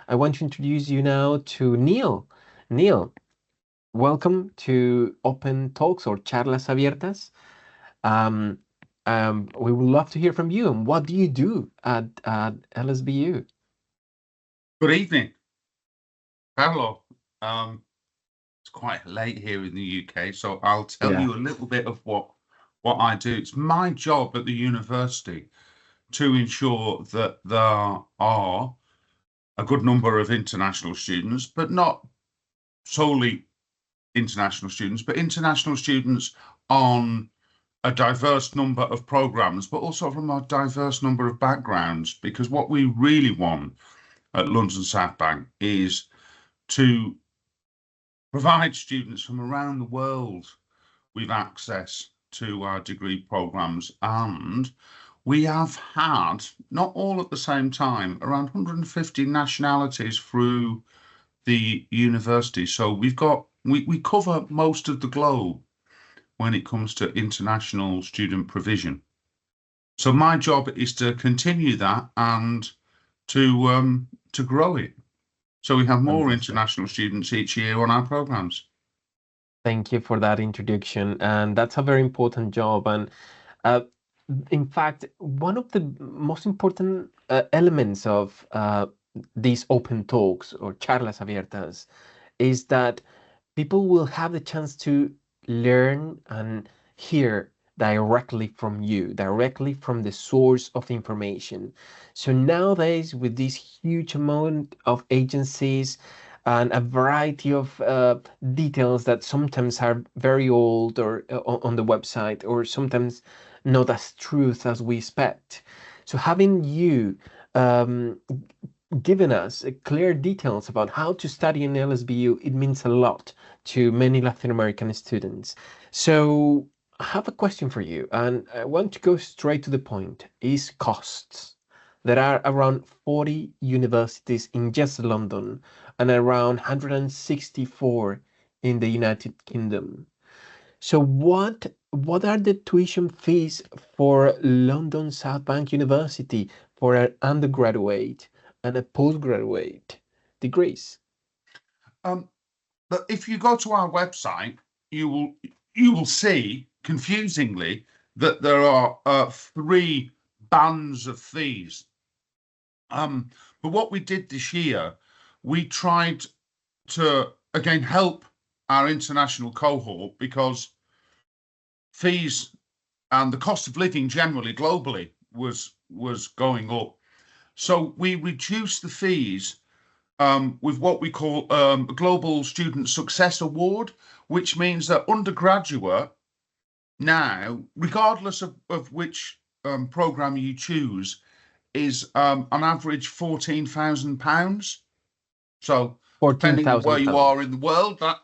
I want to introduce you now to Neil. Neil, welcome to Open Talks or Charlas Abiertas. Um, we would love to hear from you. And what do you do at LSBU? Good evening, Paolo. It's quite late here in the UK, so I'll tell Yeah. you a little bit of what I do. It's my job at the university to ensure that there are a good number of international students, but not solely international students, but international students on a diverse number of programs, but also from a diverse number of backgrounds. Because what we really want at London South Bank is to provide students from around the world with access to our degree programs. And we have had, not all at the same time, around 150 nationalities through the university. So we cover most of the globe when it comes to international student provision. So my job is to continue that and to grow it. So we have more Fantastic. international students each year on our programs. Thank you for that introduction. And that's a very important job. And uh, in fact, one of the most important elements of these open talks or charlas abiertas is that people will have the chance to learn and hear directly from you, directly from the source of information. So nowadays, with this huge amount of agencies and a variety of details that sometimes are very old or on the website, or sometimes not as truth as we expect. So having you um, given us clear details about how to study in LSBU, it means a lot to many Latin American students. So I have a question for you, and I want to go straight to the point, is costs. There are around 40 universities in just London and around 164 in the United Kingdom. So what are the tuition fees for London South Bank University for an undergraduate and a postgraduate degrees? Um, But if you go to our website, you will you will see confusingly that there are three bands of fees. But what we did this year, we tried to again help our international cohort because fees and the cost of living generally globally was going up. So we reduced the fees with what we call a Global Student Success Award, which means that undergraduate now, regardless of which program you choose, is on average £14,000. So depending on where you are £14,000. in the world, that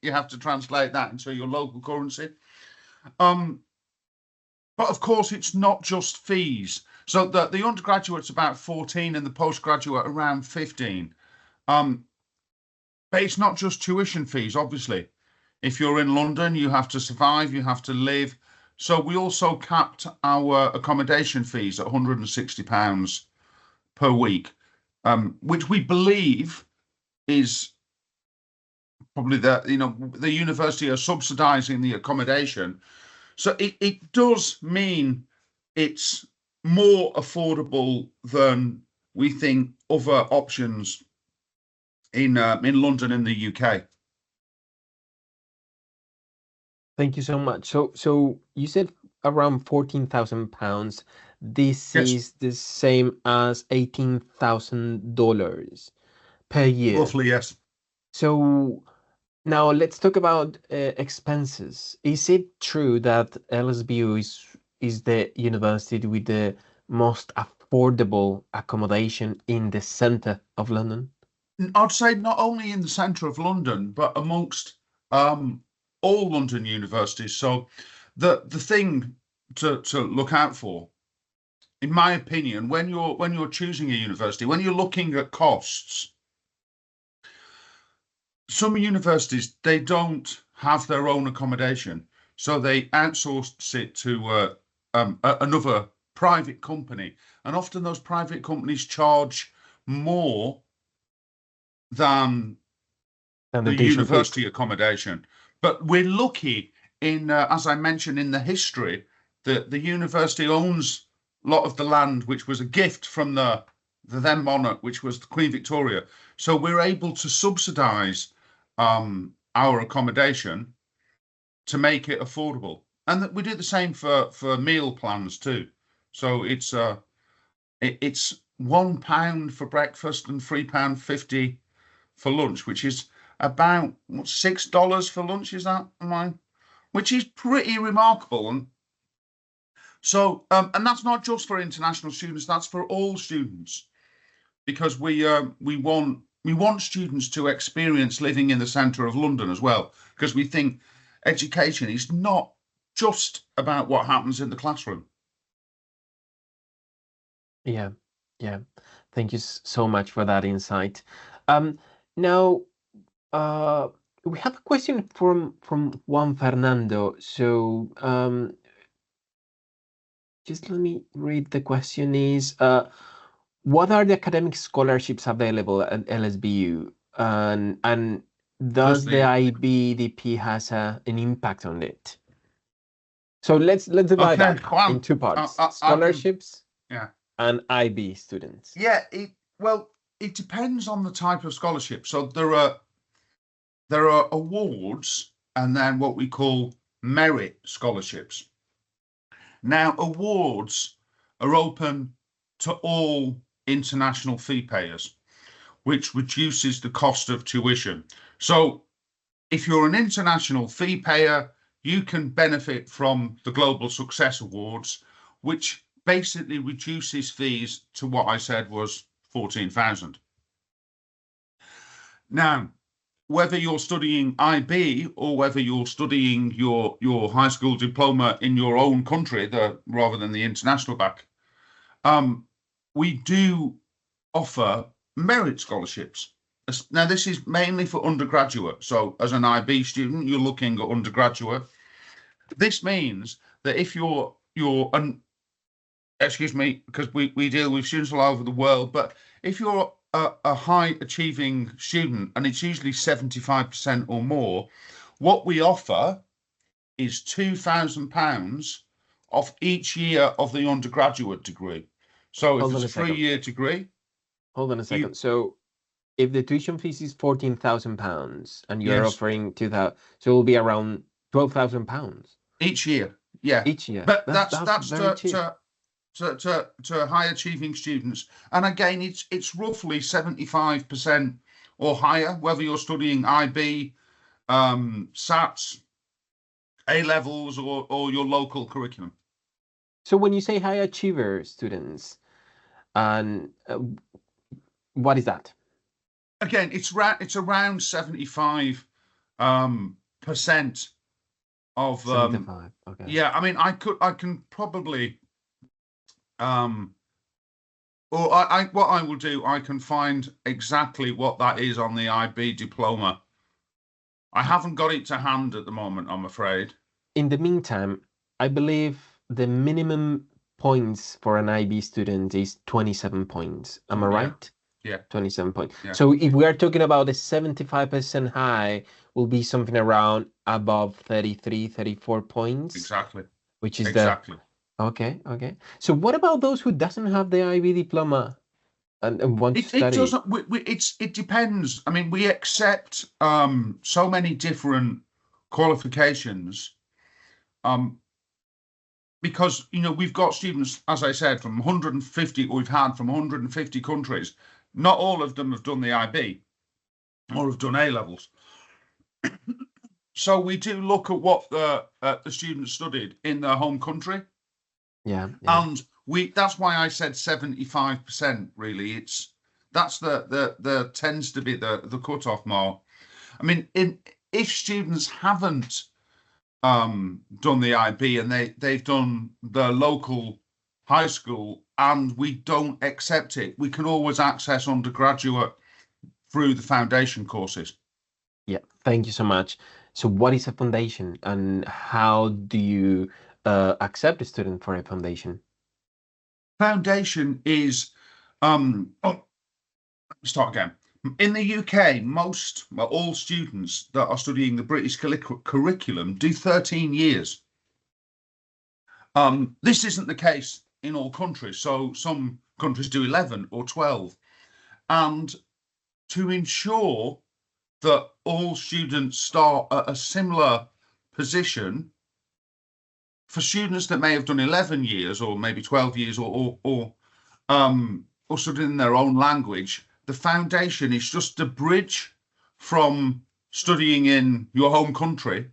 you have to translate that into your local currency. Um, but of course, it's not just fees. So the undergraduate's about 14 and the postgraduate around 15. Um, But it's not just tuition fees, obviously. If you're in London, you have to survive, you have to live. So we also capped our accommodation fees at £160 per week, which we believe is probably the university are subsidising the accommodation. So it does mean it's more affordable than we think other options in London in the UK. Thank you so much. So you said around £14,000. This Yes, is the same as $18,000 per year. roughly yes. So now let's talk about expenses. Is it true that LSBU is the university with the most affordable accommodation in the center of London? I'd say not only in the centre of London, but amongst um, all London universities. So the thing to look out for, in my opinion, when you're choosing a university, when you're looking at costs, some universities they don't have their own accommodation, so they outsource it to another private company, and often those private companies charge more than And the the tuition fees. university accommodation. But we're lucky in, as I mentioned in the history, that the university owns a lot of the land, which was a gift from the then monarch, which was Queen Victoria. So we're able to subsidise our accommodation to make it affordable, and that we do the same for meal plans too. So it's £1 for breakfast and £3.50 for lunch, which is about what, $6 for lunch. Is that mine? Which is pretty remarkable. And so, and that's not just for international students; that's for all students, because we want students to experience living in the centre of London as well, because we think education is not just about what happens in the classroom. Yeah, yeah. Thank you so much for that insight. Now, we have a question from Juan Fernando. So, just let me read the question is, what are the academic scholarships available at LSBU? And does the IBDP has an impact on it? So let's divide that in two parts: scholarships, yeah, and IB students. Yeah, it depends on the type of scholarship. So there are awards and then what we call merit scholarships. Now, awards are open to all international fee payers, which reduces the cost of tuition. So if you're an international fee payer, you can benefit from the Global Success Awards, which basically reduces fees to what I said was 14,000. Now, whether you're studying IB or whether you're studying your high school diploma in your own country, rather than the international back, we do offer merit scholarships. Now, this is mainly for undergraduate. So as an IB student, you're looking at undergraduate. This means that if excuse me, because we deal with students all over the world, but if you're a high achieving student, and it's usually 75% or more, what we offer is £2,000 off each year of the undergraduate degree. So if it's a 3-year degree. Hold on a second. So if the tuition fees is £14,000 and you're offering 2,000, so it will be around £12,000 each year. Yeah, each year. But that's very cheap. To high achieving students, and again, it's roughly 75% or higher, whether you're studying IB, SATs, A levels, or your local curriculum. So when you say high achiever students, and what is that? Again, it's around 75% of 75. Okay. Yeah, I mean, I can probably or what I will do, I can find exactly what that is on the IB diploma. I haven't got it to hand at the moment, I'm afraid. In the meantime, I believe the minimum points for an IB student is 27 points. Am I right? Yeah. 27 points. Yeah. So if we are talking about the 75% high, will be something around above 33, 34 points. Exactly. Which is exactly. Okay. So what about those who doesn't have the IB diploma and want to study? It doesn't. It depends. I mean, we accept so many different qualifications. Because we've got students, as I said, from 150, or we've had from 150 countries. Not all of them have done the IB or have done A levels. So we do look at what the students studied in their home country. Yeah. And that's why I said 75%. Really, that's the tends to be the cutoff mark. I mean, if students haven't done the IB and they've done the local high school and we don't accept it, we can always access undergraduate through the foundation courses. Yeah, thank you so much. So what is a foundation and how do you accept a student for a foundation? Foundation is start again. In the UK, all students that are studying the British curriculum do 13 years. This isn't the case in all countries. So some countries do 11 or 12. And to ensure that all students start at a similar position, for students that may have done 11 years or maybe 12 years or studied in their own language, the foundation is just a bridge from studying in your home country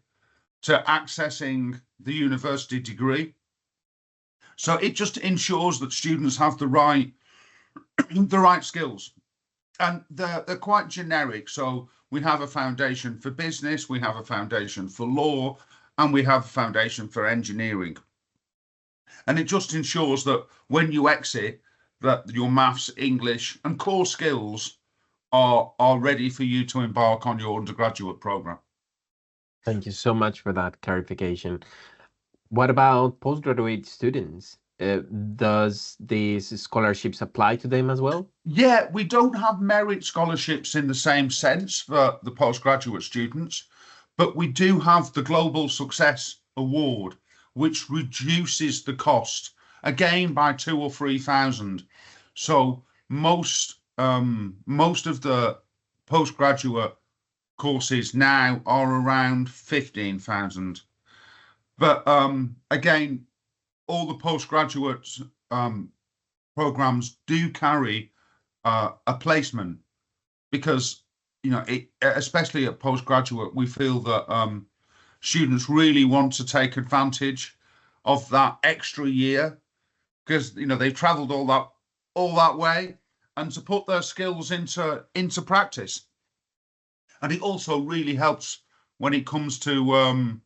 to accessing the university degree. So it just ensures that students have the right skills, and they're quite generic. So we have a foundation for business, we have a foundation for law, and we have a foundation for engineering. And it just ensures that when you exit, that your maths, English, and core skills are ready for you to embark on your undergraduate program. Thank you so much for that clarification. What about postgraduate students? Does these scholarships apply to them as well? Yeah, we don't have merit scholarships in the same sense for the postgraduate students, but we do have the Global Success Award, which reduces the cost again by 2,000 or 3,000. So most of the postgraduate courses now are around 15,000. But again, all the postgraduate programs do carry a placement, because especially at postgraduate, we feel that students really want to take advantage of that extra year, because they've traveled all that way, and to put their skills into practice. And it also really helps when it comes to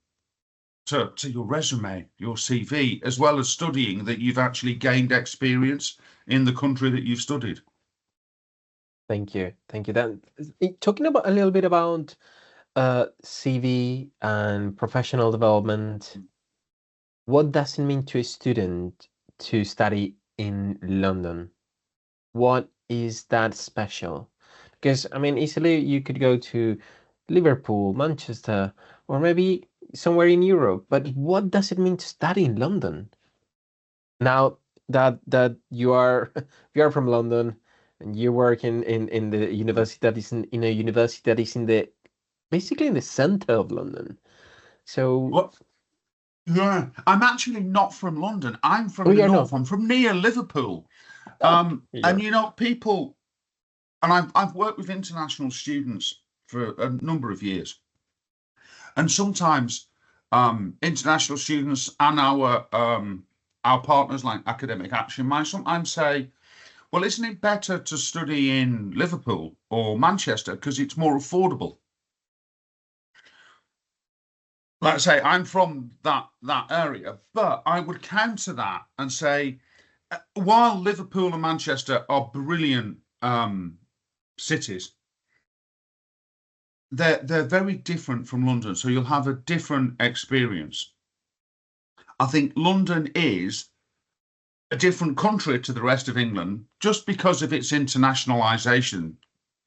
your resume, your CV, as well as studying, that you've actually gained experience in the country that you've studied. Thank you. Then talking about a little bit about CV and professional development, what does it mean to a student to study in London? What is that special? Because easily you could go to Liverpool, Manchester, or maybe somewhere in Europe, but what does it mean to study in London? Now that you are you are from London and you work in the university that is in a university that is basically in the center of London. So What? Yeah, I'm actually not from London. I'm from the you're north. not. I'm from near Liverpool. Oh, And people, and I've worked with international students for a number of years, and sometimes international students and our partners like Academic Action might sometimes say, well, isn't it better to study in Liverpool or Manchester because it's more affordable? Like I say, I'm from that area, but I would counter that and say, while Liverpool and Manchester are brilliant cities, they're very different from London, so you'll have a different experience. I think London is a different country to the rest of England just because of its internationalization.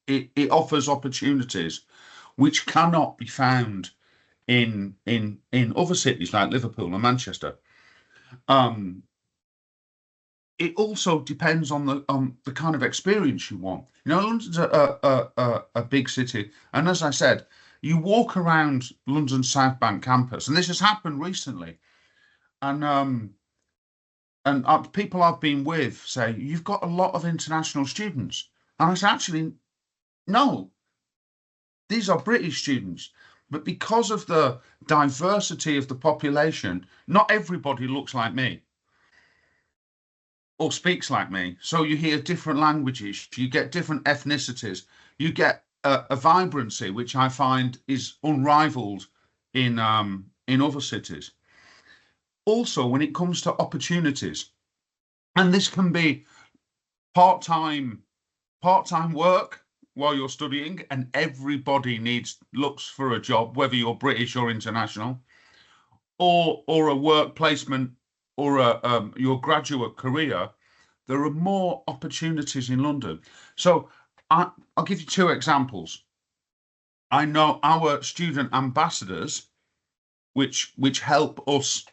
It offers opportunities which cannot be found in other cities like Liverpool and Manchester. It also depends on the kind of experience you want. London's a big city, and as I said, you walk around London's South Bank campus, and this has happened recently, and people I've been with say you've got a lot of international students, and I say actually no, these are British students. But because of the diversity of the population, not everybody looks like me or speaks like me. So you hear different languages, you get different ethnicities, you get a vibrancy which I find is unrivaled in other cities. Also, when it comes to opportunities, and this can be part-time work while you're studying, and everybody looks for a job, whether you're British or international, or a work placement, or your graduate career. There are more opportunities in London. So I'll give you two examples. I know our student ambassadors, which help us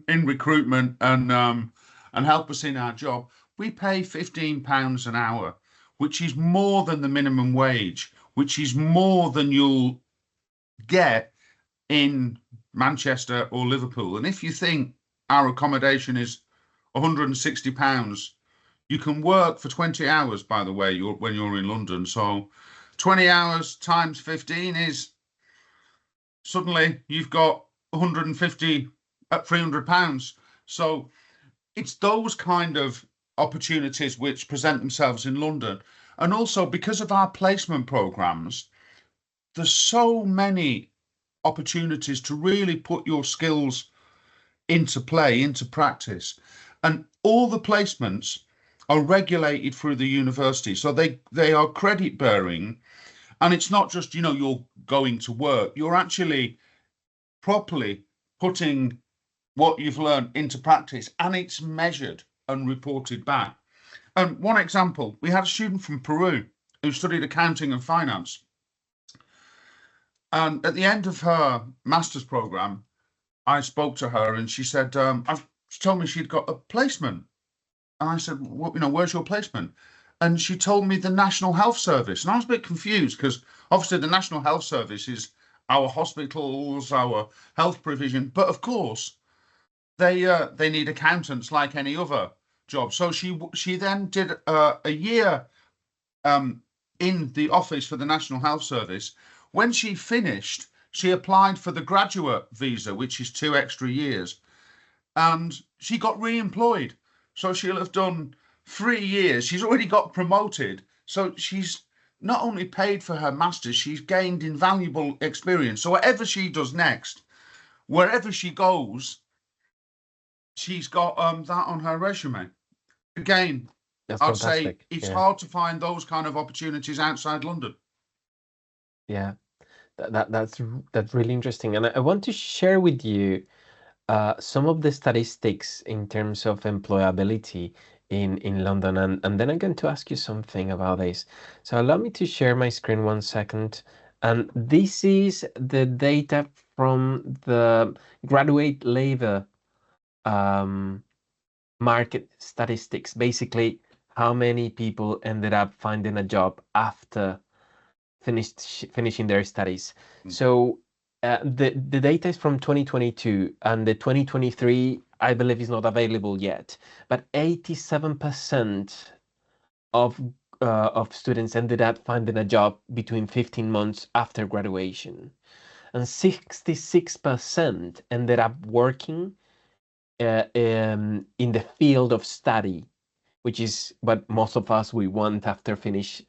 in recruitment and help us in our job. We pay £15 an hour, which is more than the minimum wage, which is more than you'll get in Manchester or Liverpool. And if you think our accommodation is £160, you can work for 20 hours, by the way, when you're in London. So 20 hours times 15 is suddenly you've got 150 at £300. So it's those kind of opportunities which present themselves in London. And also because of our placement programs, there's so many opportunities to really put your skills into play, into practice. And all the placements are regulated through the university. So they are credit bearing. And it's not just, you're going to work, you're actually properly putting what you've learned into practice, and it's measured and reported back. And one example, we had a student from Peru who studied accounting and finance. And at the end of her master's program, I spoke to her and she said, she told me she'd got a placement. And I said, where's your placement? And she told me the National Health Service. And I was a bit confused because obviously the National Health Service is our hospitals, our health provision. But of course, they need accountants like any other job. So she then did a year in the office for the National Health Service. When she finished, she applied for the graduate visa, which is 2 extra years, and she got re-employed. So she'll have done 3 years. She's already got promoted. So she's not only paid for her master's, she's gained invaluable experience. So whatever she does next, wherever she goes, she's got that on her resume. Again, That's I'd say fantastic. it's Yeah. hard to find those kind of opportunities outside London. Yeah. That's really interesting. And I want to share with you some of the statistics in terms of employability in London, and then I'm going to ask you something about this. So allow me to share my screen 1 second. And this is the data from the graduate labor um, market statistics. Basically, how many people ended up finding a job after finishing their studies. So the data is from 2022, and the 2023, I believe, is not available yet. But 87% of students ended up finding a job between 15 months after graduation, and 66% ended up working in the field of study, which is what most of us we want after finish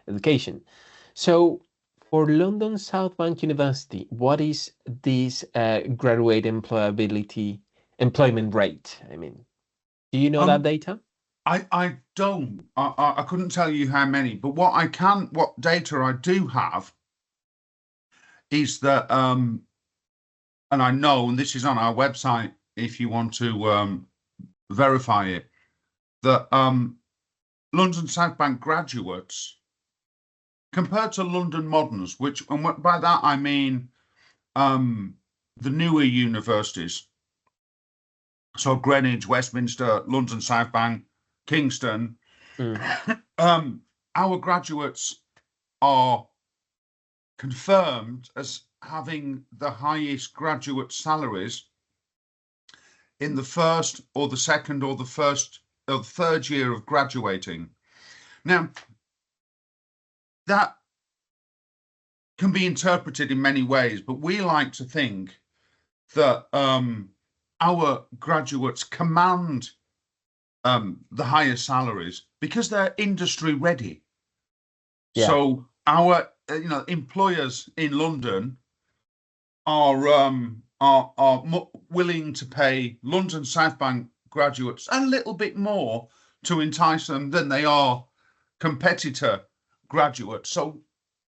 education. So for London South Bank University, what is this graduate employment rate? I mean, do you know that Um, data? I don't. I couldn't tell you how many, but what data I do have is that, and I know, and this is on our website if you want to verify it, that London South Bank graduates, compared to London moderns, and by that I mean the newer universities, so Greenwich, Westminster, London South Bank, Kingston, our graduates are confirmed as having the highest graduate salaries in the first or the second or the first or the third year of graduating. Now, that can be interpreted in many ways, but we like to think that our graduates command the highest salaries because they're industry ready. Yeah. So our employers in London are willing to pay London South Bank graduates a little bit more to entice them than they are competitor graduates. So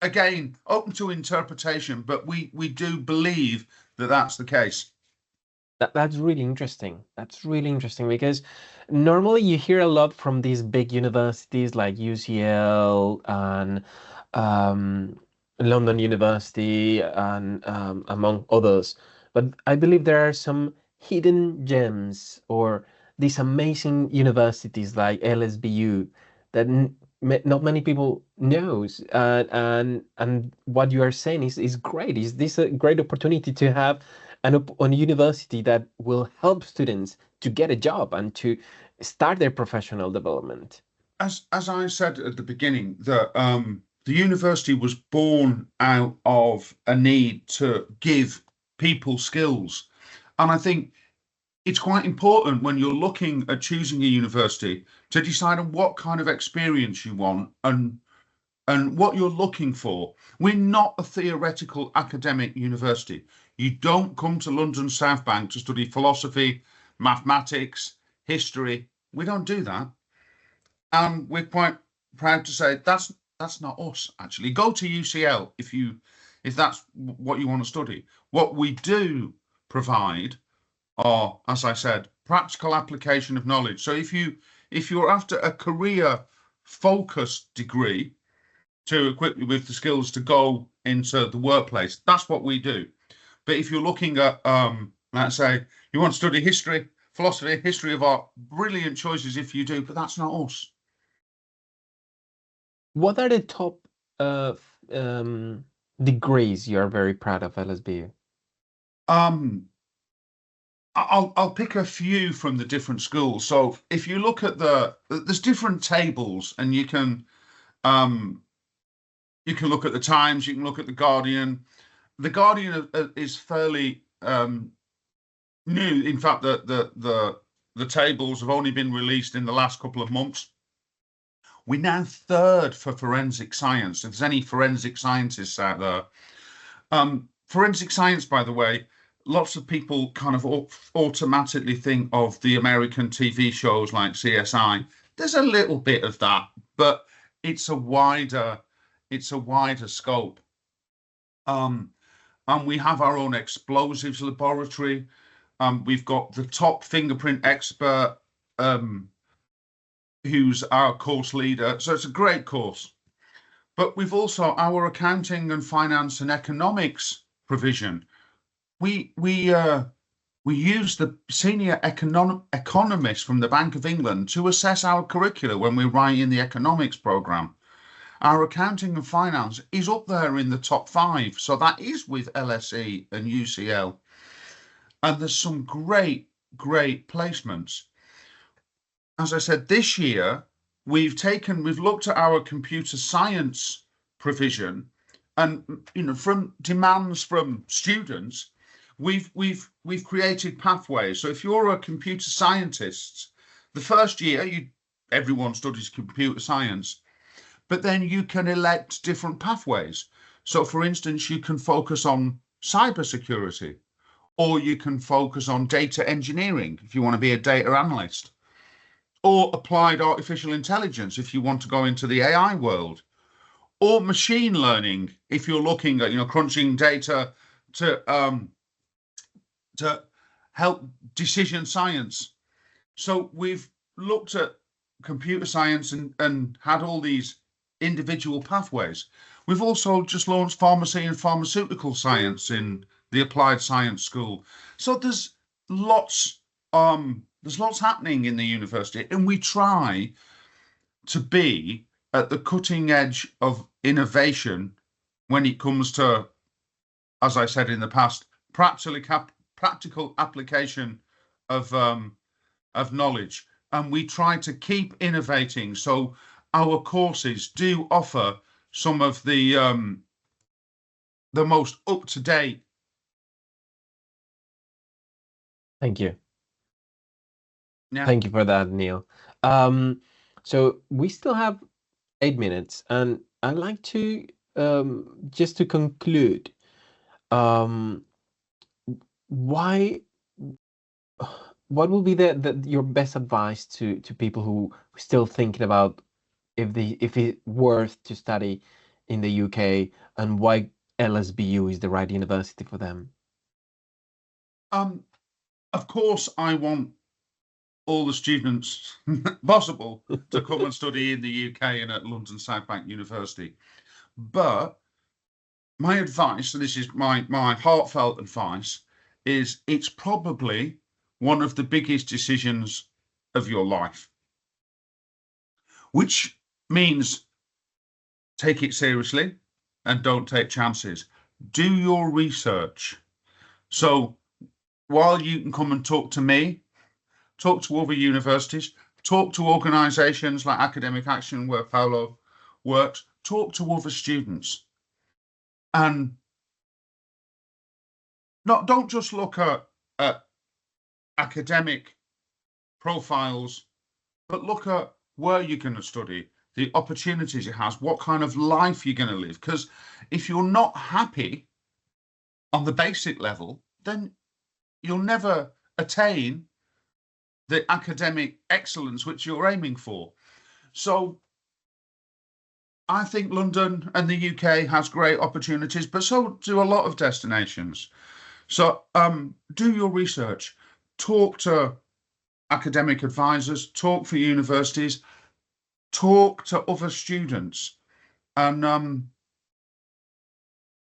again, open to interpretation, but we do believe that that's the case. That's really interesting. That's really interesting because normally you hear a lot from these big universities like UCL and um, London University and among others. But I believe there are some hidden gems or these amazing universities like LSBU that not many people knows. And what you are saying is great. Is this a great opportunity to have on a university that will help students to get a job and to start their professional development. As I said at the beginning, the university was born out of a need to give people skills. And I think it's quite important when you're looking at choosing a university to decide on what kind of experience you want and what you're looking for. We're not a theoretical academic university. You don't come to London South Bank to study philosophy, mathematics, history. We don't do that. And we're quite proud to say that's not us actually. Go to UCL if that's what you want to study. What we do provide are, as I said, practical application of knowledge. So if you're after a career focused degree to equip you with the skills to go into the workplace, that's what we do. But if you're looking at let's say you want to study history, philosophy, history of art, brilliant choices if you do, but that's not us. What are the top uh, um, degrees you are very proud of LSBU? Um, I'll pick a few from the different schools. So if you look at there's different tables, and um, you can look at the Times, you can look at the Guardian. The Guardian is fairly new. In fact, the tables have only been released in the last couple of months. We're now third for forensic science. If there's any forensic scientists out there, forensic science, by the way, lots of people kind of automatically think of the American TV shows like CSI. There's a little bit of that, but it's a wider scope. And we have our own explosives laboratory. We've got the top fingerprint expert, who's our course leader. So it's a great course. But we've also our accounting and finance and economics provision. We use the senior economist from the Bank of England to assess our curricula when we're writing the economics program. Our accounting and finance is up there in the top 5, so that is with LSE and UCL. And there's some great placements. As I said, this year we've looked at our computer science provision, and from demands from students, we've created pathways. So if you're a computer scientist, the first year everyone studies computer science, but then you can elect different pathways. So for instance, you can focus on cybersecurity, or you can focus on data engineering if you want to be a data analyst, or applied artificial intelligence if you want to go into the AI world, or machine learning if you're looking at crunching data to help decision science. So we've looked at computer science and had all these individual pathways. We've also just launched pharmacy and pharmaceutical science in the applied science school. So there's lots happening in the university, and we try to be at the cutting edge of innovation when it comes to, as I said in the past, practical application of knowledge. And we try to keep innovating. So our courses do offer some of the most up to date. Thank you. Yeah. Thank you for that, Neil. So we still have 8 minutes, and I'd like to just to conclude. Um, why? What will be your best advice to people who are still thinking about if it's worth to study in the UK and why LSBU is the right university for them? Um, Of course, I want all the students possible to come and study in the UK and at London South Bank University. But my advice, and this is my heartfelt advice, is it's probably one of the biggest decisions of your life, which means take it seriously and don't take chances. Do your research. So while you can come and talk to me, talk to other universities, talk to organisations like Academic Action, where Paolo works, talk to other students, and don't just look at academic profiles, but look at where you're going to study, the opportunities it has, what kind of life you're going to live. Because if you're not happy on the basic level, then you'll never attain the academic excellence which you're aiming for. So I think London and the UK has great opportunities, but so do a lot of destinations. So do your research, talk to academic advisors, talk for universities, talk to other students. And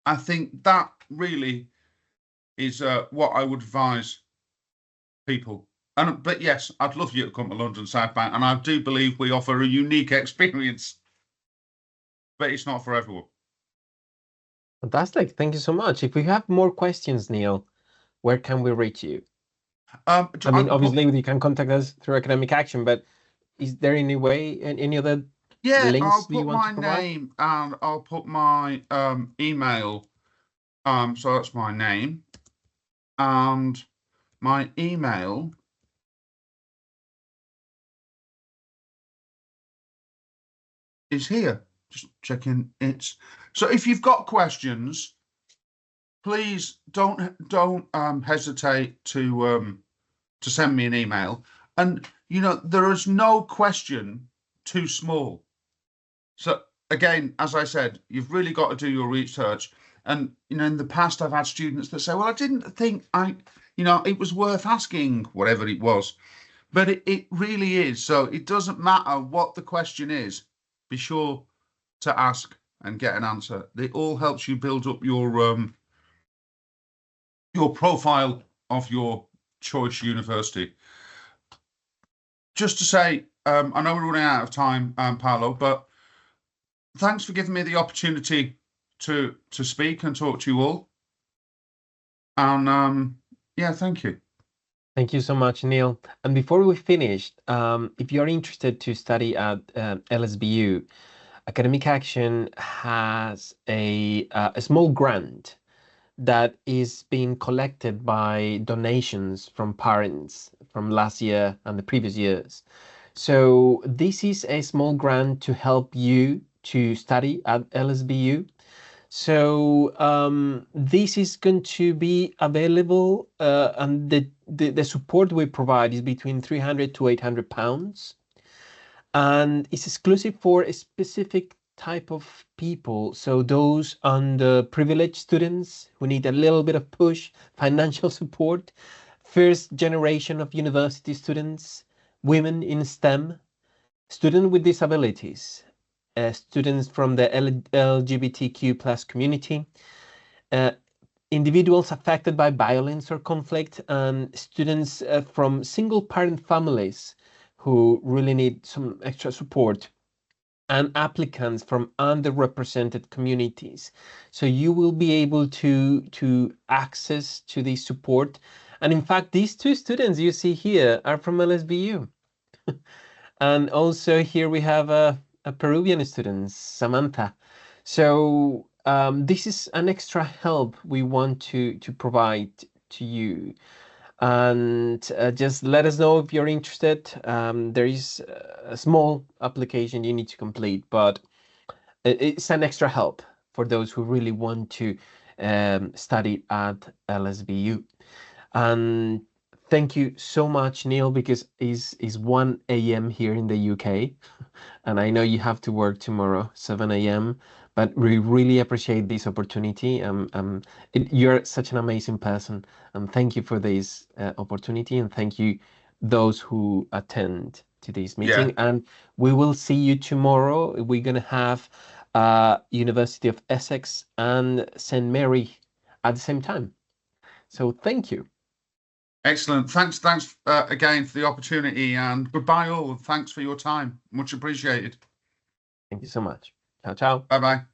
I think that really is what I would advise people. But yes, I'd love you to come to London South Bank, and I do believe we offer a unique experience, but it's not for everyone. Fantastic. Thank you so much. If we have more questions, Neil, where can we reach you? I mean, obviously, you can contact us through Academic Action, but is there any way, any other links I'll you put want my to provide? name and I'll put my email. So that's my name, and my email is here. Just checking it's. So if you've got questions, please don't hesitate to send me an email. And there is no question too small. So again, as I said, you've really got to do your research. And in the past, I've had students that say, "Well, I didn't think it was worth asking whatever it was," but it really is. So it doesn't matter what the question is. Be sure to ask and get an answer. It all helps you build up your profile of your choice university. Just to say, I know we're running out of time, Paolo, but thanks for giving me the opportunity to speak and talk to you all. And yeah, thank you. Thank you so much, Neil. And before we finish, if you're interested to study at LSBU, Academic Action has a small grant that is being collected by donations from parents from last year and the previous years. So this is a small grant to help you to study at LSBU. So this is going to be available, and the support we provide is between 300 to 800 pounds, and it's exclusive for a specific type of people. So those underprivileged students who need a little bit of push, financial support, first generation of university students, women in STEM, students with disabilities, students from the LGBTQ plus community, uh, individuals affected by violence or conflict, and students from single parent families who really need some extra support, and applicants from underrepresented communities. So you will be able to access to this support. And in fact, these two students you see here are from LSBU. And also here we have a Peruvian student, Samantha. So this is an extra help we want to provide to you. And just let us know if you're interested. There is a small application you need to complete, but it's an extra help for those who really want to study at LSBU. And thank you so much, Neil, because it's 1 a.m. here in the UK. and I know you have to work tomorrow, 7 a.m., but we really appreciate this opportunity. You're such an amazing person, and thank you for this opportunity, and thank you those who attend to this Yeah, meeting. And we will see you tomorrow. We're gonna have University of Essex and St. Mary at the same time. So thank you. excellent. Thanks again for the opportunity, and goodbye all. Thanks for your time. Much appreciated. Thank you so much. Ciao, ciao. Bye bye.